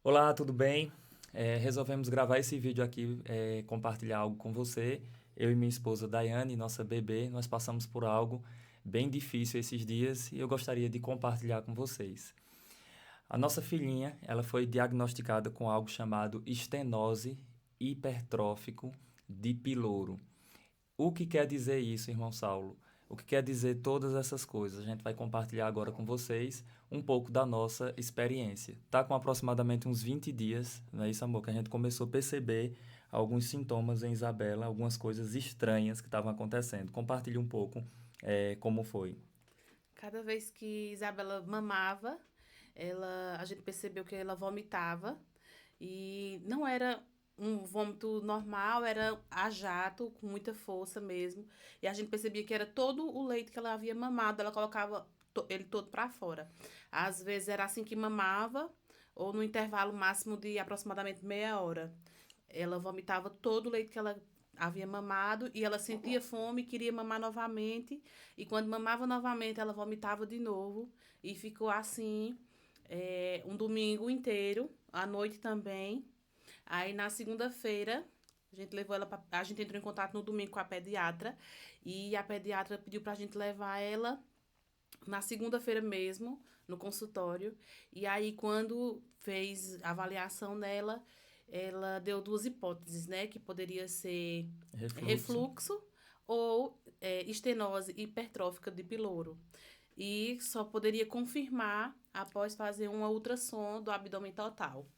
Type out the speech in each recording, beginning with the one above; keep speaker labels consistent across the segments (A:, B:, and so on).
A: Olá, tudo bem? Resolvemos gravar esse vídeo aqui, compartilhar algo com você. Eu e minha esposa Daiane, nossa bebê, nós passamos por algo bem difícil esses dias e eu gostaria de compartilhar com vocês. A nossa filhinha, ela foi diagnosticada com algo chamado estenose hipertrófico de piloro. O que quer dizer isso, irmão Saulo? O que quer dizer todas essas coisas? A gente vai compartilhar agora com vocês um pouco da nossa experiência. Tá com aproximadamente uns 20 dias, não é isso, amor? Que a gente começou a perceber alguns sintomas em Isabela, algumas coisas estranhas que estavam acontecendo. Compartilhe um pouco como foi.
B: Cada vez que Isabela mamava, a gente percebeu que ela vomitava e não era um vômito normal, era a jato, com muita força mesmo. E a gente percebia que era todo o leite que ela havia mamado, ela colocava ele todo para fora. Às vezes era assim que mamava, ou no intervalo máximo de aproximadamente meia hora. Ela vomitava todo o leite que ela havia mamado e ela sentia fome, queria mamar novamente. E quando mamava novamente, ela vomitava de novo. E ficou assim um domingo inteiro, à noite também. Aí na segunda-feira, a gente entrou em contato no domingo com a pediatra. E a pediatra pediu pra gente levar ela na segunda-feira mesmo, no consultório. E aí, quando fez a avaliação dela, ela deu duas hipóteses, né? Que poderia ser
A: Refluxo.
B: refluxo ou estenose hipertrófica de piloro. E só poderia confirmar após fazer uma ultrassom do abdômen total.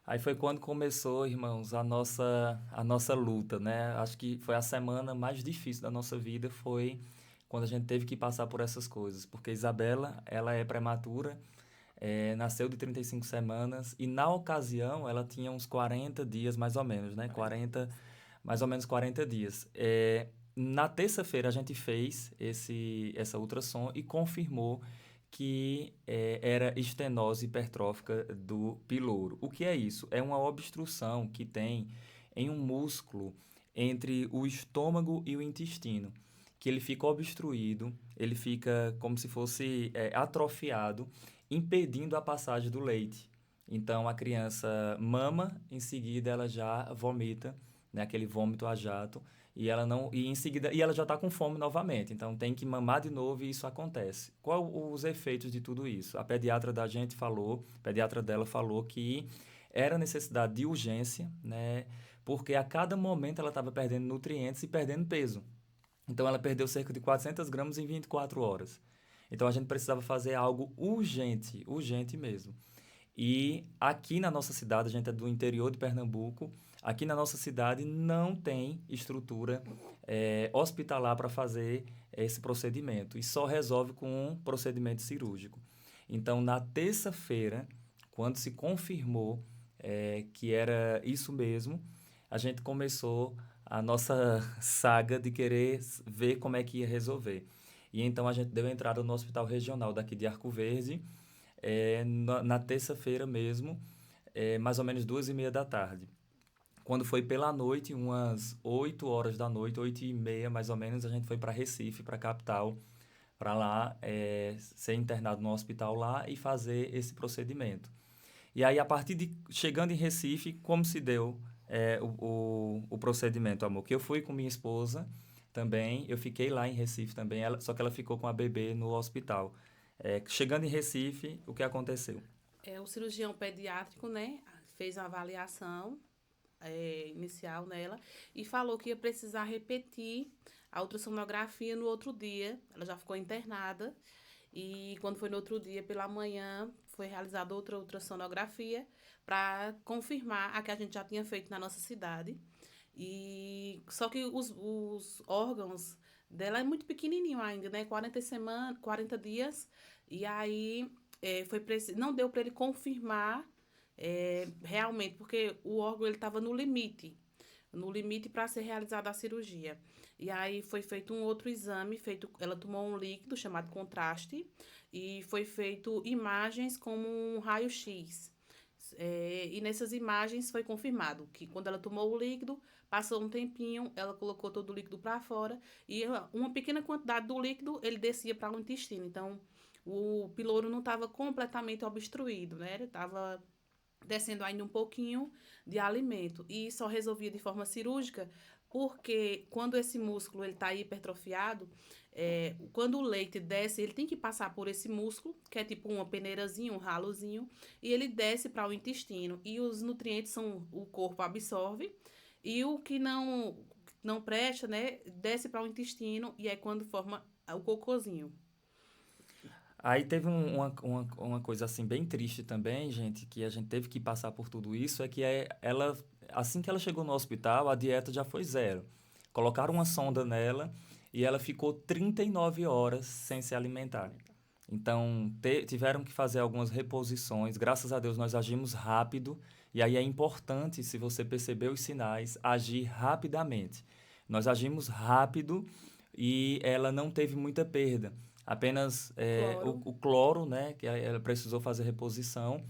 A: Aí foi quando começou, irmãos, a nossa luta, né? Acho que foi a semana mais difícil da nossa vida, foi quando a gente teve que passar por essas coisas. Porque Isabela, ela é prematura, nasceu de 35 semanas e na ocasião ela tinha uns 40 dias mais ou menos, né?
B: 40
A: 40,
B: dias.
A: mais ou menos 40 dias. Na terça-feira a gente fez essa ultrassom e confirmou que era estenose hipertrófica do piloro. O que é isso? É uma obstrução que tem em um músculo entre o estômago e o intestino, que ele fica obstruído, ele fica como se fosse atrofiado, impedindo a passagem do leite. Então a criança mama, em seguida ela já vomita, né, aquele vômito a jato, e ela não e em seguida e ela já está com fome novamente. Então tem que mamar de novo e isso acontece. Qual os efeitos de tudo isso? A pediatra da gente falou, a pediatra dela falou que era necessidade de urgência, né, porque a cada momento ela estava perdendo nutrientes e perdendo peso. Então ela perdeu cerca de 400 gramas em 24 horas. Então a gente precisava fazer algo urgente, urgente mesmo. E aqui na nossa cidade, a gente é do interior de Pernambuco, aqui na nossa cidade não tem estrutura hospitalar para fazer esse procedimento e só resolve com um procedimento cirúrgico. Então, na terça-feira, quando se confirmou que era isso mesmo, a gente começou a nossa saga de querer ver como é que ia resolver. E então a gente deu entrada no hospital regional daqui de Arco Verde, na terça-feira mesmo, mais ou menos 2h30 da tarde. Quando foi pela noite, umas 8 horas da noite, 8h30 mais ou menos, a gente foi para Recife, para a capital, para lá ser internado no hospital lá e fazer esse procedimento. E aí, a partir de chegando em Recife, como se deu o procedimento, amor? Que eu fui com minha esposa também, eu fiquei lá em Recife também, só que ela ficou com a bebê no hospital. Chegando em Recife, o que aconteceu?
B: O cirurgião pediátrico, né, fez uma avaliação inicial nela e falou que ia precisar repetir a ultrassonografia no outro dia. Ela já ficou internada e quando foi no outro dia pela manhã foi realizada outra ultrassonografia para confirmar a que a gente já tinha feito na nossa cidade. E só que os órgãos dela é muito pequenininho ainda, né? 40 dias. E aí não deu para ele confirmar realmente, porque o órgão ele estava no limite para ser realizada a cirurgia. E aí foi feito um outro exame, ela tomou um líquido chamado contraste e foi feito imagens como um raio-x. E nessas imagens foi confirmado que quando ela tomou o líquido, passou um tempinho, ela colocou todo o líquido para fora e uma pequena quantidade do líquido ele descia para o intestino. Então, o piloro não estava completamente obstruído, né? Ele estava descendo ainda um pouquinho de alimento. E só resolvia de forma cirúrgica, porque quando esse músculo ele está hipertrofiado, quando o leite desce, ele tem que passar por esse músculo, que é tipo uma peneirazinha, um ralozinho, e ele desce para o intestino. E os nutrientes o corpo absorve, e o que não presta, né, desce para o intestino, e é quando forma o cocôzinho.
A: Aí teve uma coisa assim bem triste também, gente, que a gente teve que passar por tudo isso, é que ela, assim que ela chegou no hospital, a dieta já foi zero. Colocaram uma sonda nela e ela ficou 39 horas sem se alimentar. Então, tiveram que fazer algumas reposições. Graças a Deus, nós agimos rápido. E aí é importante, se você perceber os sinais, agir rapidamente. Nós agimos rápido e ela não teve muita perda. Apenas
B: Cloro.
A: o cloro, né, que ela precisou fazer reposição,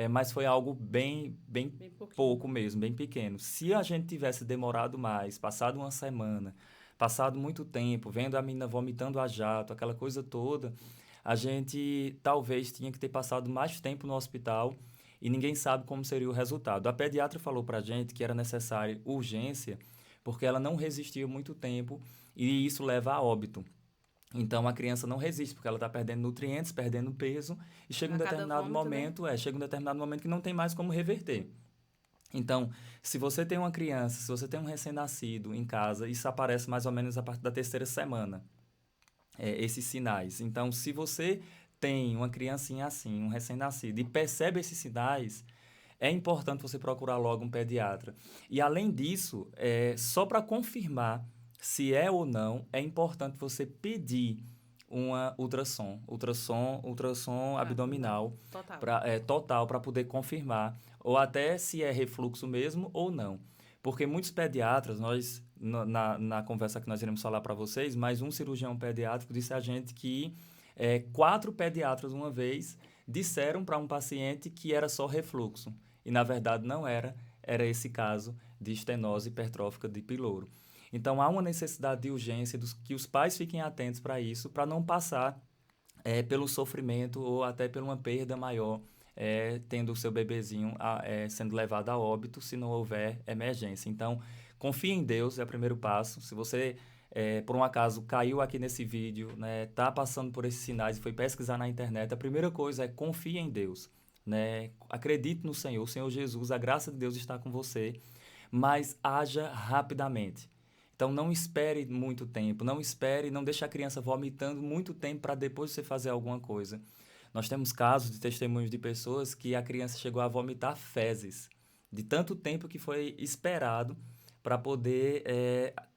A: mas foi algo bem
B: Bem pouquinho.
A: pouco mesmo, bem pequeno. Se a gente tivesse demorado mais, passado uma semana, passado muito tempo, vendo a menina vomitando a jato, aquela coisa toda, a gente talvez tinha que ter passado mais tempo no hospital e ninguém sabe como seria o resultado. A pediatra falou para a gente que era necessária urgência porque ela não resistiu muito tempo e isso leva a óbito. Então a criança não resiste, porque ela está perdendo nutrientes, perdendo peso, e
B: A cada vômito, né?
A: chega um determinado momento que não tem mais como reverter. Então, se você tem uma criança, se você tem um recém-nascido em casa, isso aparece mais ou menos a partir da terceira semana, esses sinais. Então, se você tem uma criancinha assim, um recém-nascido, e percebe esses sinais, é importante você procurar logo um pediatra. E além disso, só para confirmar se é ou não, é importante você pedir uma ultrassom abdominal
B: Total.
A: total para poder confirmar, ou até se é refluxo mesmo ou não. Porque muitos pediatras, na conversa que nós iremos falar para vocês, mas um cirurgião pediátrico disse a gente que 4 pediatras uma vez disseram para um paciente que era só refluxo. E na verdade não era, era esse caso de estenose hipertrófica de pyloro. Então há uma necessidade de urgência que os pais fiquem atentos para isso, para não passar pelo sofrimento ou até por uma perda maior, tendo o seu bebezinho sendo levado a óbito se não houver emergência. Então, confie em Deus, é o primeiro passo. Se você, por um acaso, caiu aqui nesse vídeo, né, tá passando por esses sinais e foi pesquisar na internet, a primeira coisa é confie em Deus. Né? Acredite no Senhor, o Senhor Jesus, a graça de Deus está com você, mas haja rapidamente. Então não espere muito tempo, não deixe a criança vomitando muito tempo para depois você fazer alguma coisa. Nós temos casos de testemunhos de pessoas que a criança chegou a vomitar fezes, de tanto tempo que foi esperado para poder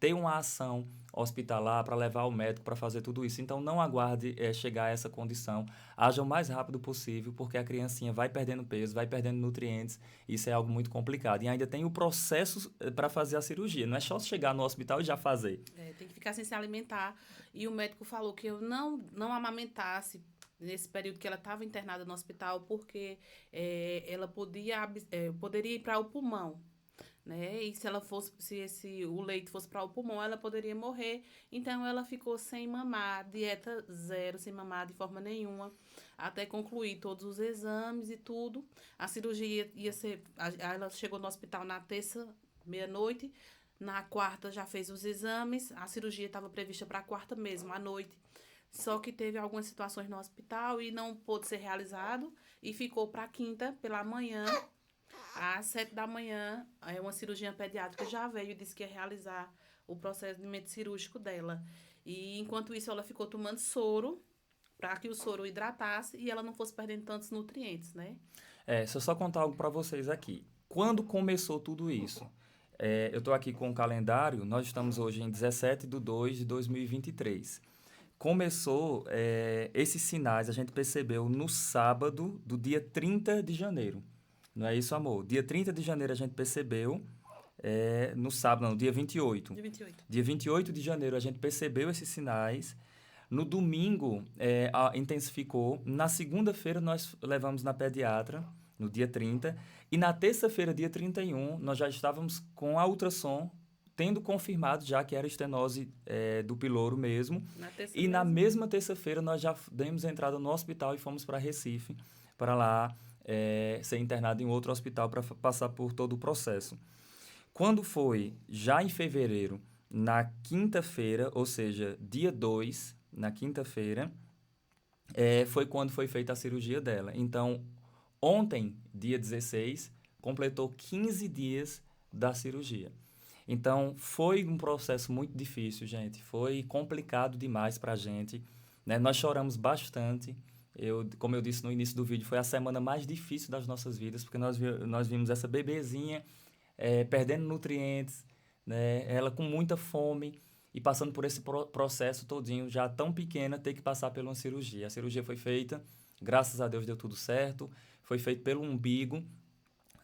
A: ter uma ação hospitalar, para levar ao médico, para fazer tudo isso. Então, não aguarde chegar a essa condição. Haja o mais rápido possível, porque a criancinha vai perdendo peso, vai perdendo nutrientes. Isso é algo muito complicado. E ainda tem o processo para fazer a cirurgia. Não é só chegar no hospital e já fazer.
B: Tem que ficar sem se alimentar. E o médico falou que eu não amamentasse nesse período que ela estava internada no hospital, porque ela poderia ir para o pulmão. Né? E se o leite fosse para o pulmão, ela poderia morrer. Então ela ficou sem mamar, dieta zero, sem mamar de forma nenhuma, até concluir todos os exames e tudo. A cirurgia ia ser, ela chegou no hospital na terça, meia-noite. Na quarta já fez os exames. A cirurgia estava prevista para a quarta mesmo, à noite. Só que teve algumas situações no hospital e não pôde ser realizado e ficou para a quinta pela manhã. Às 7 da manhã, uma cirurgiã pediátrica já veio e disse que ia realizar o procedimento cirúrgico dela. E enquanto isso, ela ficou tomando soro para que o soro hidratasse e ela não fosse perdendo tantos nutrientes, né?
A: Deixa eu só contar algo para vocês aqui. Quando começou tudo isso? Eu estou aqui com o calendário, nós estamos hoje em 17/2/2023. Começou esses sinais, a gente percebeu no sábado do dia 30 de janeiro. Não é isso, amor? Dia 30 de janeiro a gente percebeu, no sábado, não, dia 28.
B: Dia 28.
A: Dia 28 de janeiro a gente percebeu esses sinais. No domingo, intensificou. Na segunda-feira nós levamos na pediatra, no dia 30. E na terça-feira, dia 31, nós já estávamos com a ultrassom, tendo confirmado já que era estenose do pyloro mesmo. Na mesma terça-feira nós já demos entrada no hospital e fomos para Recife, para lá ser internado em outro hospital para passar por todo o processo. Quando foi, já em fevereiro, na quinta-feira, ou seja, dia 2, na quinta-feira, foi quando foi feita a cirurgia dela. Então, ontem, dia 16, completou 15 dias da cirurgia. Então, foi um processo muito difícil, gente. Foi complicado demais para a gente, né? Nós choramos bastante. Como eu disse no início do vídeo, foi a semana mais difícil das nossas vidas, porque nós vimos essa bebezinha perdendo nutrientes, né? Ela com muita fome e passando por esse processo todinho, já tão pequena, ter que passar por uma cirurgia. A cirurgia foi feita, graças a Deus deu tudo certo, foi feito pelo umbigo,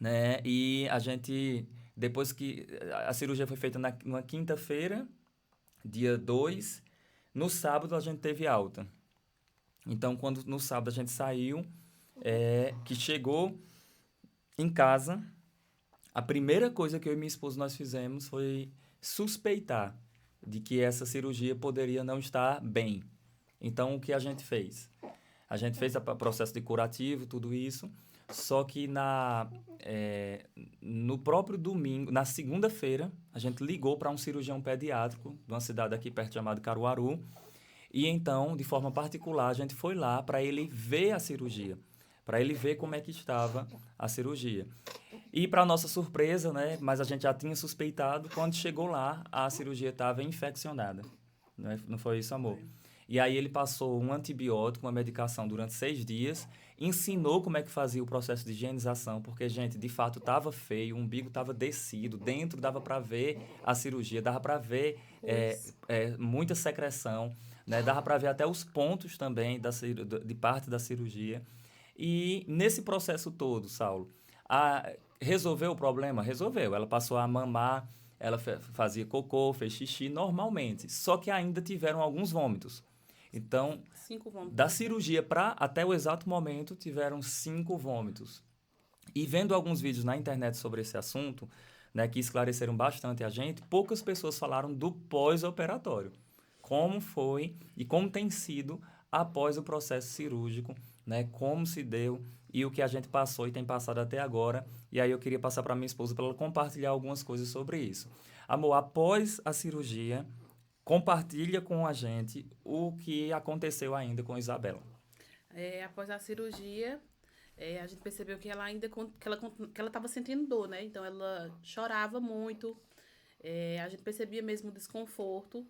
A: né? E a gente, depois que a cirurgia foi feita numa quinta-feira, dia 2, no sábado a gente teve alta. Então, quando no sábado a gente saiu, que chegou em casa, a primeira coisa que eu e minha esposa nós fizemos foi suspeitar de que essa cirurgia poderia não estar bem. Então, o que a gente fez? A gente fez o processo de curativo, tudo isso, só que no próprio domingo, na segunda-feira, a gente ligou para um cirurgião pediátrico de uma cidade aqui perto chamada Caruaru, e então, de forma particular, a gente foi lá para ele ver a cirurgia, para ele ver como é que estava a cirurgia. E, para nossa surpresa, né, mas a gente já tinha suspeitado, quando chegou lá, a cirurgia estava infeccionada. Não foi isso, amor? E aí ele passou um antibiótico, uma medicação durante 6 dias, ensinou como é que fazia o processo de higienização, porque, gente, de fato estava feio, o umbigo estava descido, dentro dava para ver a cirurgia, dava para ver muita secreção, né, dava para ver até os pontos também de parte da cirurgia. E nesse processo todo, Saulo, resolveu o problema? Resolveu. Ela passou a mamar, ela fazia cocô, fez xixi normalmente. Só que ainda tiveram alguns vômitos. Então,
B: 5 vômitos.
A: da cirurgia até o exato momento, tiveram 5 vômitos. E vendo alguns vídeos na internet sobre esse assunto, né, que esclareceram bastante a gente, poucas pessoas falaram do pós-operatório. Como foi e como tem sido após o processo cirúrgico, né, como se deu e o que a gente passou e tem passado até agora. E aí eu queria passar para minha esposa para ela compartilhar algumas coisas sobre isso. Amor, após a cirurgia, compartilha com a gente o que aconteceu ainda com Isabela.
B: Após a cirurgia, a gente percebeu que ela ainda que ela estava sentindo dor, né? Então ela chorava muito. A gente percebia mesmo o desconforto.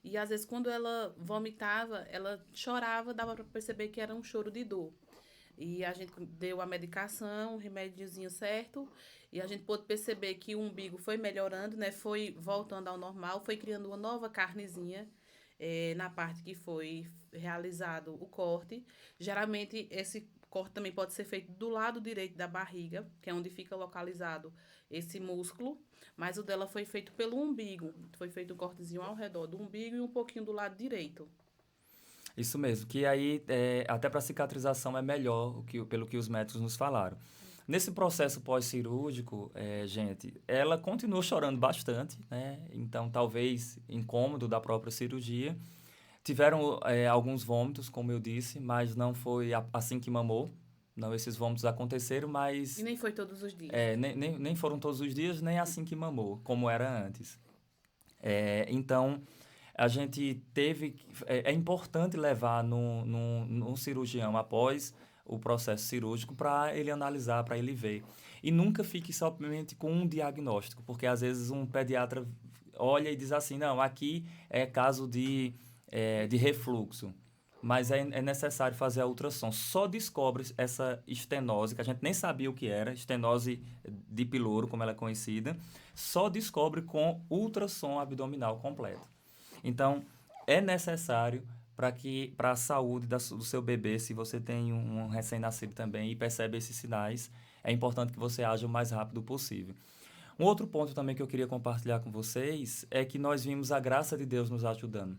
B: E às vezes quando ela vomitava, ela chorava, dava para perceber que era um choro de dor. E a gente deu a medicação, o remédiozinho certo, e a gente pôde perceber que o umbigo foi melhorando, né? Foi voltando ao normal, foi criando uma nova carnezinha na parte que foi realizado o corte. Geralmente, esse corte também pode ser feito do lado direito da barriga, que é onde fica localizado esse músculo, mas o dela foi feito pelo umbigo. Foi feito um cortezinho ao redor do umbigo e um pouquinho do lado direito.
A: Isso mesmo, que aí até para cicatrização é melhor, pelo que os médicos nos falaram. Nesse processo pós-cirúrgico, gente, ela continuou chorando bastante, né? Então, talvez incômodo da própria cirurgia. Tiveram alguns vômitos, como eu disse, mas não foi assim que mamou. Não, esses vômitos aconteceram, mas...
B: E nem foi todos os dias.
A: Nem foram todos os dias, nem assim que mamou, como era antes. Então, a gente teve... É importante levar num cirurgião após o processo cirúrgico para ele analisar, para ele ver. E nunca fique somente com um diagnóstico, porque às vezes um pediatra olha e diz assim, não, aqui é caso de refluxo, mas é necessário fazer a ultrassom. Só descobre essa estenose, que a gente nem sabia o que era, estenose de pyloro, como ela é conhecida, só descobre com ultrassom abdominal completo. Então, é necessário para a saúde do seu bebê, se você tem um recém-nascido também e percebe esses sinais, é importante que você haja o mais rápido possível. Um outro ponto também que eu queria compartilhar com vocês é que nós vimos a graça de Deus nos ajudando.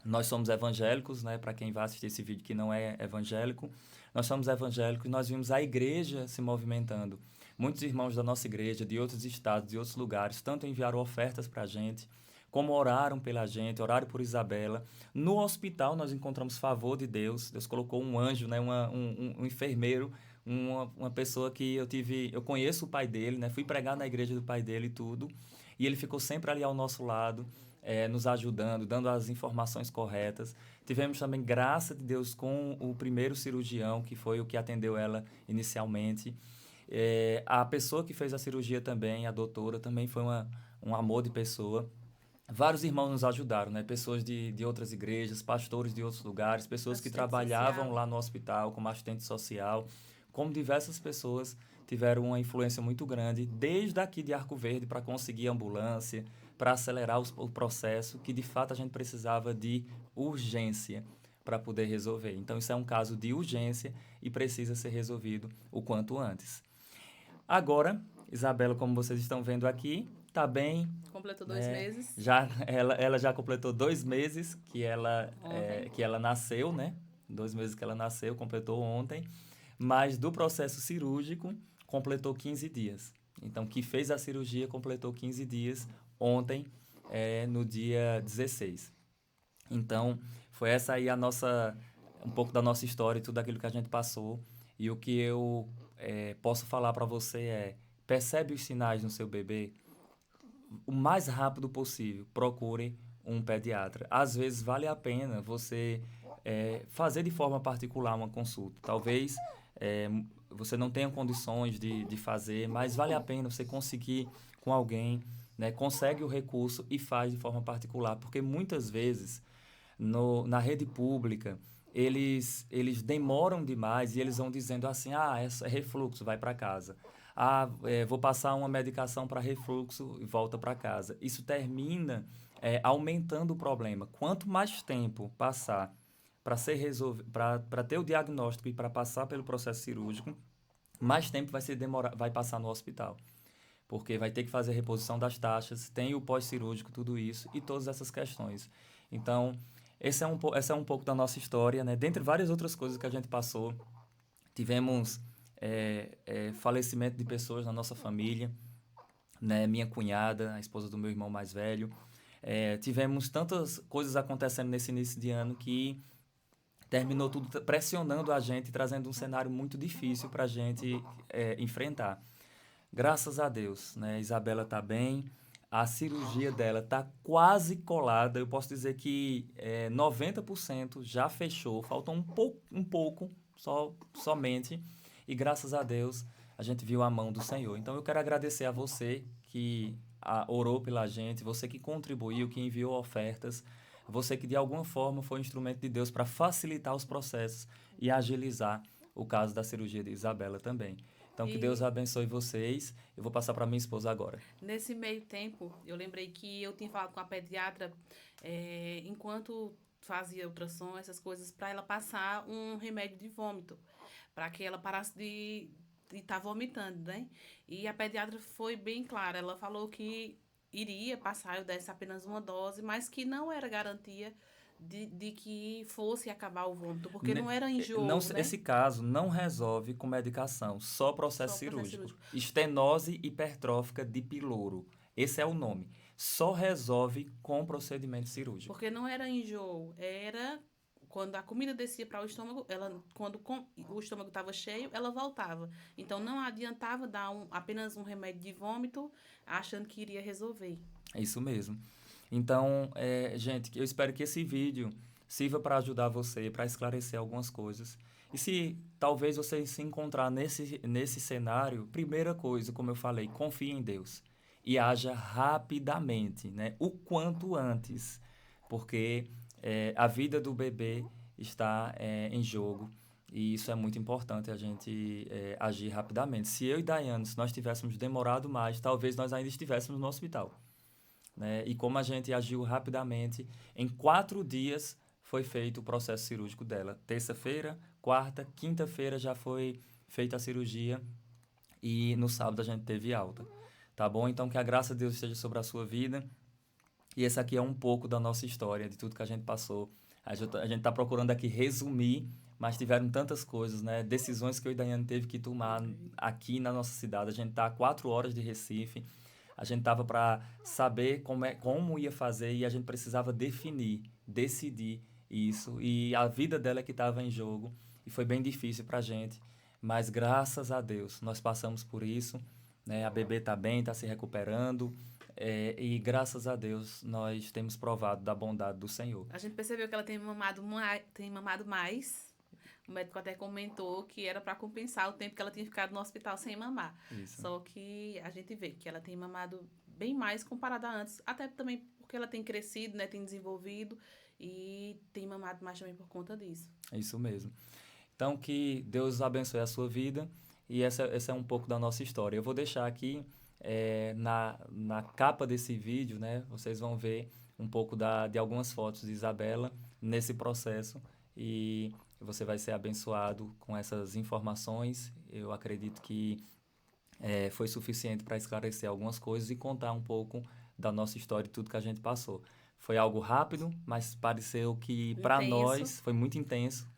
A: Nós somos evangélicos, né? Para quem vai assistir esse vídeo que não é evangélico, nós somos evangélicos e nós vimos a igreja se movimentando. Muitos irmãos da nossa igreja, de outros estados, de outros lugares, tanto enviaram ofertas para a gente, como oraram pela gente, oraram por Isabela. No hospital nós encontramos favor de Deus. Deus colocou um anjo, né? um enfermeiro uma pessoa que eu conheço o pai dele, né? Fui pregar na igreja do pai dele e tudo, e ele ficou sempre ali ao nosso lado, nos ajudando, dando as informações corretas. Tivemos também graça de Deus com o primeiro cirurgião, que foi o que atendeu ela inicialmente. A pessoa que fez a cirurgia também, a doutora, também foi um amor de pessoa. Vários irmãos nos ajudaram, né? Pessoas de outras igrejas, pastores de outros lugares, pessoas que
B: Assistente
A: trabalhavam
B: social.
A: lá no hospital como assistente social, como diversas pessoas tiveram uma influência muito grande, desde aqui de Arco Verde, para conseguir ambulância, para acelerar o processo, que de fato a gente precisava de urgência para poder resolver. Então, isso é um caso de urgência e precisa ser resolvido o quanto antes. Agora, Isabela, como vocês estão vendo aqui, está bem,
B: Completou 2 meses.
A: ela já completou 2 meses
B: Ontem.
A: que ela nasceu, né? 2 meses que ela nasceu, completou ontem. Mas do processo cirúrgico, completou 15 dias. Então, que fez a cirurgia, completou 15 dias ontem, no dia 16. Então, foi essa aí um pouco da nossa história e tudo aquilo que a gente passou. E o que eu posso falar para você percebe os sinais no seu bebê, o mais rápido possível, procure um pediatra. Às vezes vale a pena você fazer de forma particular uma consulta. Talvez você não tenha condições de fazer, mas vale a pena você conseguir com alguém, né, consegue o recurso e faz de forma particular, porque muitas vezes na rede pública eles demoram demais e eles vão dizendo assim, é refluxo, vai para casa. Vou passar uma medicação para refluxo e volta para casa. Isso termina aumentando o problema. Quanto mais tempo passar para ter o diagnóstico e para passar pelo processo cirúrgico, mais tempo vai passar no hospital. Porque vai ter que fazer reposição das taxas, tem o pós-cirúrgico, tudo isso e todas essas questões. Então, essa é um pouco da nossa história, né? Dentre várias outras coisas que a gente passou, tivemos falecimento de pessoas na nossa família, né? Minha cunhada, a esposa do meu irmão mais velho. Tivemos tantas coisas acontecendo nesse início de ano que terminou tudo pressionando a gente, trazendo um cenário muito difícil para a gente enfrentar. Graças a Deus, né? Isabela está bem, a cirurgia dela está quase colada. Eu posso dizer que 90% já fechou, falta um pouco somente. E graças a Deus a gente viu a mão do Senhor. Então eu quero agradecer a você que orou pela gente, você que contribuiu, que enviou ofertas, você que de alguma forma foi um instrumento de Deus para facilitar os processos e agilizar o caso da cirurgia de Isabela também. Então, que Deus
B: E
A: abençoe vocês. Eu vou passar para minha esposa agora.
B: nesse meio tempo, eu lembrei que eu tinha falado com a pediatra, enquanto fazia ultrassom, essas coisas, para ela passar um remédio de vômito, para que ela parasse de estar vomitando, né? E a pediatra foi bem clara, ela falou que iria passar, eu desse apenas uma dose, mas que não era garantia de que fosse acabar o vômito, porque
A: Ne-
B: não era
A: Não,
B: enjoo, né?
A: esse caso não resolve com medicação, só
B: Só
A: processo
B: o processo
A: cirúrgico.
B: cirúrgico.
A: Estenose hipertrófica de pyloro. Esse é o nome. Só resolve com procedimento cirúrgico.
B: Porque não era enjoo, era quando a comida descia para o estômago, quando o estômago estava cheio, ela voltava. Então não adiantava dar apenas um remédio de vômito achando que iria resolver.
A: É isso mesmo. Então, gente, eu espero que esse vídeo sirva para ajudar você, para esclarecer algumas coisas. E se talvez você se encontrar nesse cenário, primeira coisa, como eu falei, confie em Deus e haja rapidamente, né? O quanto antes, porque a vida do bebê está em jogo e isso é muito importante a gente agir rapidamente. Se eu e Daiane, se nós tivéssemos demorado mais, talvez nós ainda estivéssemos no hospital, né? E como a gente agiu rapidamente, em 4 dias foi feito o processo cirúrgico dela. Terça-feira, quarta, quinta-feira já foi feita a cirurgia e no sábado a gente teve alta. Tá bom? Então que a graça de Deus esteja sobre a sua vida. E esse aqui é um pouco da nossa história, de tudo que a gente passou. A gente está procurando aqui resumir, mas tiveram tantas coisas, né? Decisões que eu e Daiane teve que tomar aqui na nossa cidade. A gente está a 4 horas de Recife. A gente estava para saber como ia fazer e a gente precisava decidir isso. E a vida dela é que estava em jogo. E foi bem difícil para a gente. mas graças a Deus nós passamos por isso, né? A bebê está bem, está se recuperando, e graças a Deus nós temos provado da bondade do Senhor.
B: A gente percebeu que ela tem mamado mais. O médico até comentou que era para compensar o tempo que ela tinha ficado no hospital sem mamar.
A: Isso,
B: Só que a gente vê que ela tem mamado bem mais comparada a antes, até também porque ela tem crescido, né, tem desenvolvido e tem mamado mais também por conta disso.
A: é isso mesmo. Então, que Deus abençoe a sua vida e essa é um pouco da nossa história. Eu vou deixar aqui na capa desse vídeo, né? Vocês vão ver um pouco de algumas fotos de Isabela nesse processo e você vai ser abençoado com essas informações. Eu acredito que foi suficiente para esclarecer algumas coisas e contar um pouco da nossa história e tudo que a gente passou. Foi algo rápido, mas pareceu que para
B: Intenso.
A: nós foi muito intenso.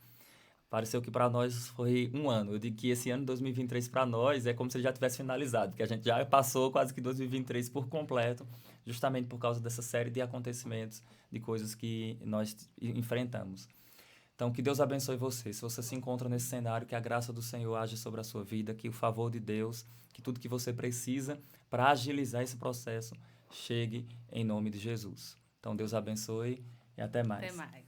A: Pareceu que para nós foi um ano. Eu digo que esse ano de 2023 para nós é como se ele já tivesse finalizado, que a gente já passou quase que 2023 por completo, justamente por causa dessa série de acontecimentos, de coisas que nós enfrentamos. Então, que Deus abençoe você. Se você se encontra nesse cenário, que a graça do Senhor age sobre a sua vida, que o favor de Deus, que tudo que você precisa para agilizar esse processo chegue em nome de Jesus. Então, Deus abençoe e até
B: Até
A: mais.
B: mais.